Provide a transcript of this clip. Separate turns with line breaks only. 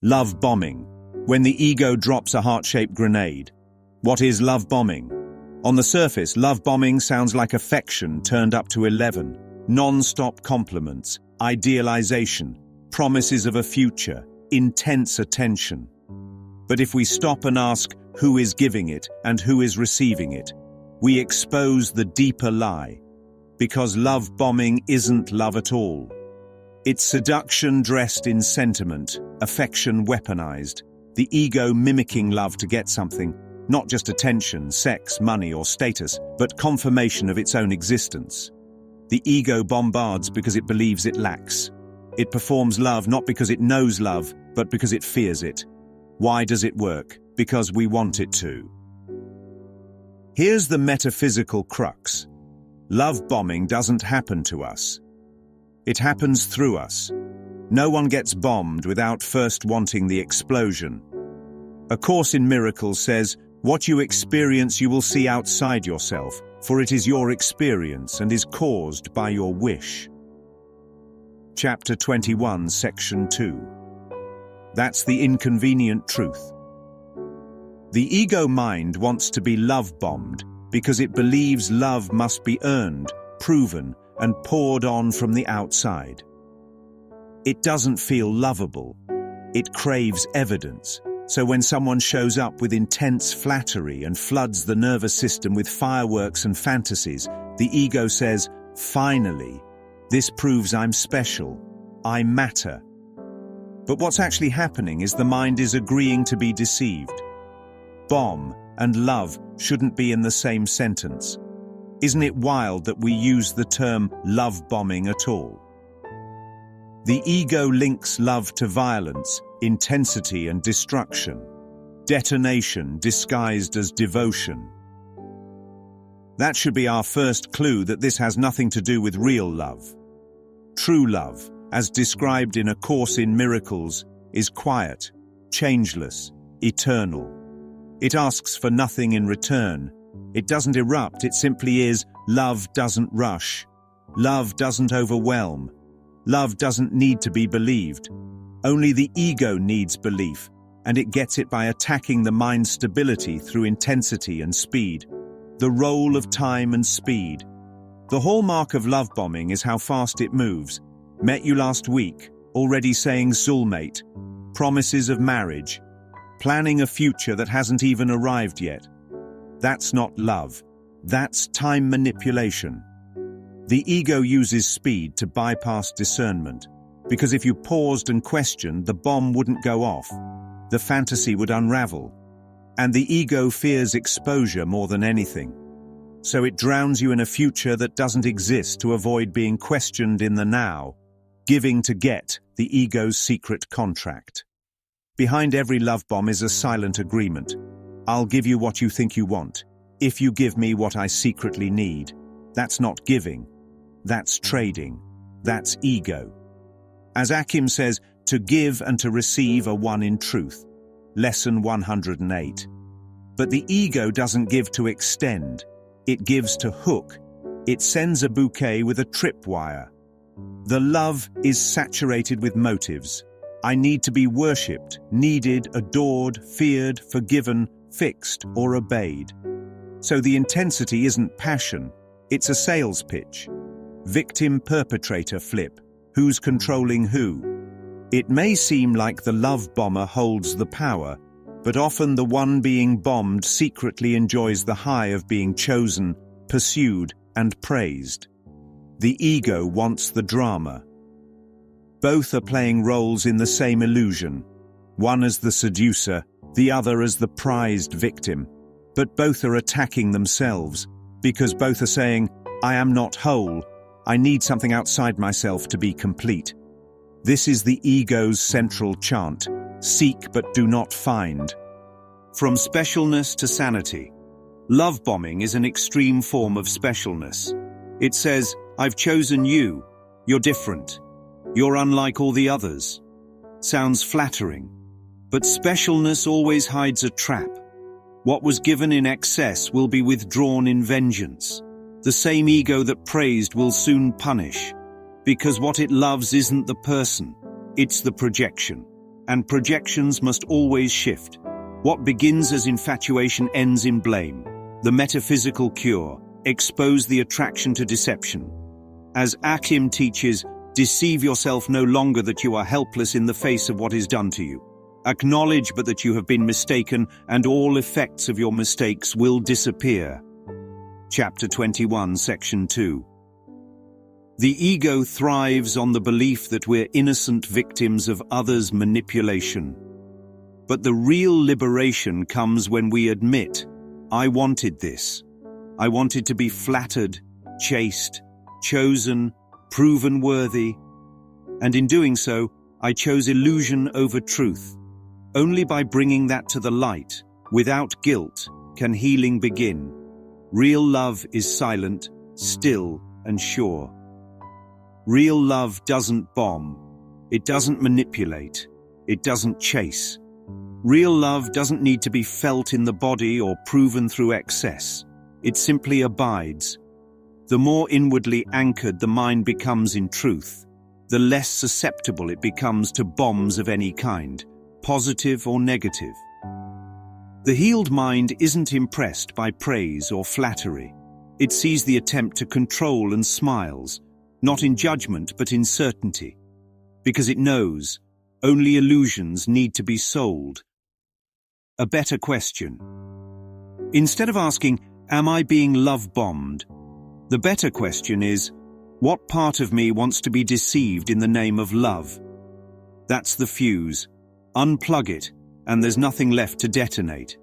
Love bombing. When the ego drops a heart-shaped grenade. What is love bombing? On the surface, love bombing sounds like affection turned up to 11. Non-stop compliments, idealization, promises of a future, intense attention. But if we stop and ask who is giving it and who is receiving it, we expose the deeper lie. Because love bombing isn't love at all. It's seduction dressed in sentiment, affection weaponized, the ego mimicking love to get something, not just attention, sex, money, or status, but confirmation of its own existence. The ego bombards because it believes it lacks. It performs love not because it knows love, but because it fears it. Why does it work? Because we want it to. Here's the metaphysical crux. Love bombing doesn't happen to us. It happens through us. No one gets bombed without first wanting the explosion. A Course in Miracles says, "What you experience you will see outside yourself, for it is your experience and is caused by your wish." Chapter 21, Section 2. That's the inconvenient truth. The ego mind wants to be love-bombed because it believes love must be earned, proven, and poured on from the outside. It doesn't feel lovable. It craves evidence. So when someone shows up with intense flattery and floods the nervous system with fireworks and fantasies, the ego says, "Finally, this proves I'm special. I matter." But what's actually happening is the mind is agreeing to be deceived. Bomb and love shouldn't be in the same sentence. Isn't it wild that we use the term love bombing at all? The ego links love to violence, intensity and destruction. Detonation disguised as devotion. That should be our first clue that this has nothing to do with real love. True love, as described in A Course in Miracles, is quiet, changeless, eternal. It asks for nothing in return. It doesn't erupt, it simply is. Love doesn't rush. Love doesn't overwhelm. Love doesn't need to be believed. Only the ego needs belief, and it gets it by attacking the mind's stability through intensity and speed. The role of time and speed. The hallmark of love bombing is how fast it moves. Met you last week, already saying soulmate. Promises of marriage. Planning a future that hasn't even arrived yet. That's not love. That's time manipulation. The ego uses speed to bypass discernment, because if you paused and questioned, the bomb wouldn't go off. The fantasy would unravel. And the ego fears exposure more than anything. So it drowns you in a future that doesn't exist to avoid being questioned in the now, giving to get the ego's secret contract. Behind every love bomb is a silent agreement. I'll give you what you think you want, if you give me what I secretly need. That's not giving. That's trading. That's ego. As Akim says, to give and to receive are one in truth. Lesson 108. But the ego doesn't give to extend. It gives to hook. It sends a bouquet with a tripwire. The love is saturated with motives. I need to be worshipped, needed, adored, feared, forgiven, fixed, or obeyed. So the intensity isn't passion, it's a sales pitch. Victim-perpetrator flip. Who's controlling who? It may seem like the love bomber holds the power, but often the one being bombed secretly enjoys the high of being chosen, pursued, and praised. The ego wants the drama. Both are playing roles in the same illusion, one as the seducer, the other as the prized victim. But both are attacking themselves, because both are saying, I am not whole, I need something outside myself to be complete. This is the ego's central chant, seek but do not find. From specialness to sanity. Love bombing is an extreme form of specialness. It says, I've chosen you, you're different. You're unlike all the others. Sounds flattering. But specialness always hides a trap. What was given in excess will be withdrawn in vengeance. The same ego that praised will soon punish. Because what it loves isn't the person, it's the projection. and projections must always shift. What begins as infatuation ends in blame. The metaphysical cure: expose the attraction to deception. As Akim teaches, deceive yourself no longer that you are helpless in the face of what is done to you. Acknowledge but that you have been mistaken, and all effects of your mistakes will disappear. Chapter 21, Section 2. The ego thrives on the belief that we're innocent victims of others' manipulation. But the real liberation comes when we admit, I wanted this. I wanted to be flattered, chased, chosen, proven worthy. And in doing so, I chose illusion over truth. Only by bringing that to the light, without guilt, can healing begin. Real love is silent, still, and sure. Real love doesn't bomb. It doesn't manipulate. It doesn't chase. Real love doesn't need to be felt in the body or proven through excess. It simply abides. The more inwardly anchored the mind becomes in truth, the less susceptible it becomes to bombs of any kind, positive or negative. The healed mind isn't impressed by praise or flattery. It sees the attempt to control and smiles, not in judgment but in certainty, because it knows only illusions need to be sold. A better question. Instead of asking, am I being love-bombed? The better question is, what part of me wants to be deceived in the name of love? That's the fuse. Unplug it, and there's nothing left to detonate.